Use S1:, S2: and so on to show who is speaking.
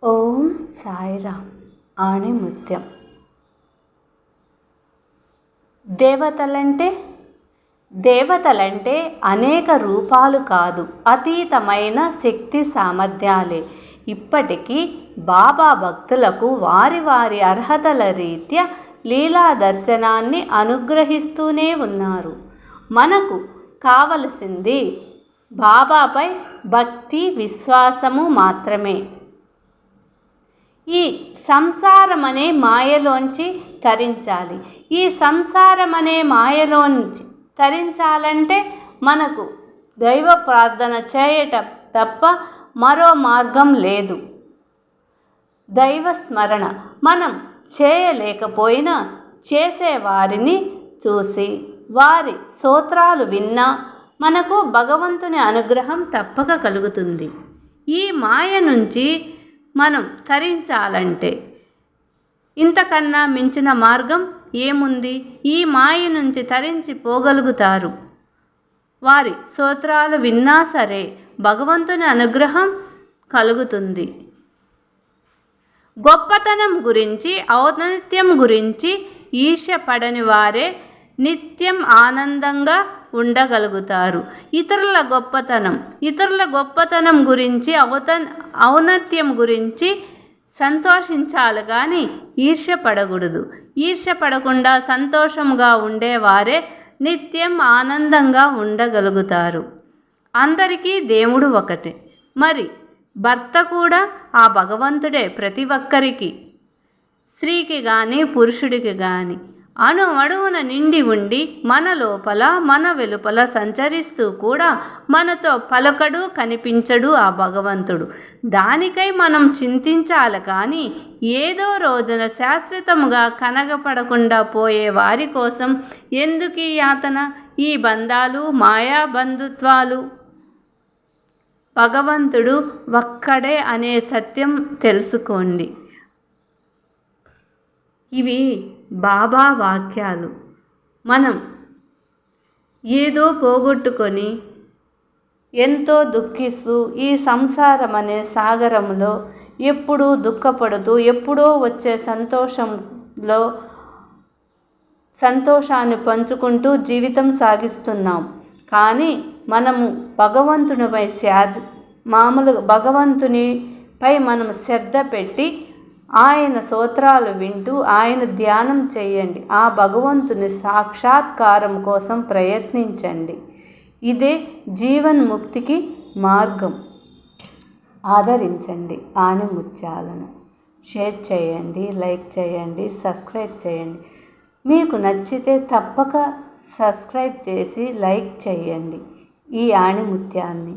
S1: ఓం సాయిరామ్. ఆణిముత్యం. దేవతలంటే అనేక రూపాలు కాదు, అతీతమైన శక్తి సామర్థ్యాలే. ఇప్పటికీ బాబా భక్తులకు వారి వారి అర్హతల రీత్యా లీలా దర్శనాన్ని అనుగ్రహిస్తూనే ఉన్నారు. మనకు కావలసింది బాబాపై భక్తి, విశ్వాసము మాత్రమే. ఈ సంసారమనే మాయలోంచి తరించాలి. ఈ సంసారమనే మాయలోంచి తరించాలంటే మనకు దైవ ప్రార్థన చేయటం తప్ప మరో మార్గం లేదు. దైవ స్మరణ మనం చేయలేకపోయినా చేసేవారిని చూసి వారి స్తోత్రాలు విన్నా మనకు భగవంతుని అనుగ్రహం తప్పక కలుగుతుంది. ఈ మాయ నుంచి మనం తరించాలంటే ఇంతకన్నా మించిన మార్గం ఏముంది? ఈ మాయ నుంచి తరించిపోగలుగుతారు. వారి స్తోత్రాలు విన్నా సరే భగవంతుని అనుగ్రహం కలుగుతుంది. గొప్పతనం గురించి, ఔన్నత్యం గురించి ఈర్ష్య పడని వారే నిత్యం ఆనందంగా ఉండగలుగుతారు. ఇతరుల గొప్పతనం గురించి, ఔన్నత్యం గురించి సంతోషించాలి కానీ ఈర్ష్య పడకూడదు. ఈర్ష్య పడకుండా సంతోషంగా ఉండేవారే నిత్యం ఆనందంగా ఉండగలుగుతారు. అందరికీ దేవుడు ఒకటే, మరి భర్త కూడా ఆ భగవంతుడే. ప్రతి ఒక్కరికి, స్త్రీకి కానీ పురుషుడికి కానీ అణువణువున నిండి ఉండి మన లోపల మన వెలుపల సంచరిస్తూ కూడా మనతో పలకడు, కనిపించడు ఆ భగవంతుడు. దానికై మనం చింతించాలి కానీ ఏదో రోజున శాశ్వతముగా కనగపడకుండా పోయే వారి కోసం ఎందుకు ఈ యాతన, ఈ బంధాలు, మాయా బంధుత్వాలు? భగవంతుడు ఒక్కడే అనే సత్యం తెలుసుకోండి. ఇవి బాబా వాక్యాలు. మనం ఏదో పోగొట్టుకొని ఎంతో దుఃఖిస్తూ ఈ సంసారం అనే సాగరంలో ఎప్పుడూ దుఃఖపడుతూ ఎప్పుడో వచ్చే సంతోషాన్ని పంచుకుంటూ జీవితం సాగిస్తున్నాం. కానీ మనము భగవంతునిపై మనం శ్రద్ధ పెట్టి ఆయన స్తోత్రాలు వింటూ ఆయన ధ్యానం చేయండి. ఆ భగవంతుని సాక్షాత్కారం కోసం ప్రయత్నించండి. ఇదే జీవన్ముక్తికి మార్గం. ఆదరించండి ఆణిముత్యాలను. షేర్ చేయండి, లైక్ చేయండి, సబ్స్క్రైబ్ చేయండి. మీకు నచ్చితే తప్పక సబ్స్క్రైబ్ చేసి లైక్ చేయండి ఈ ఆణిముత్యాన్ని.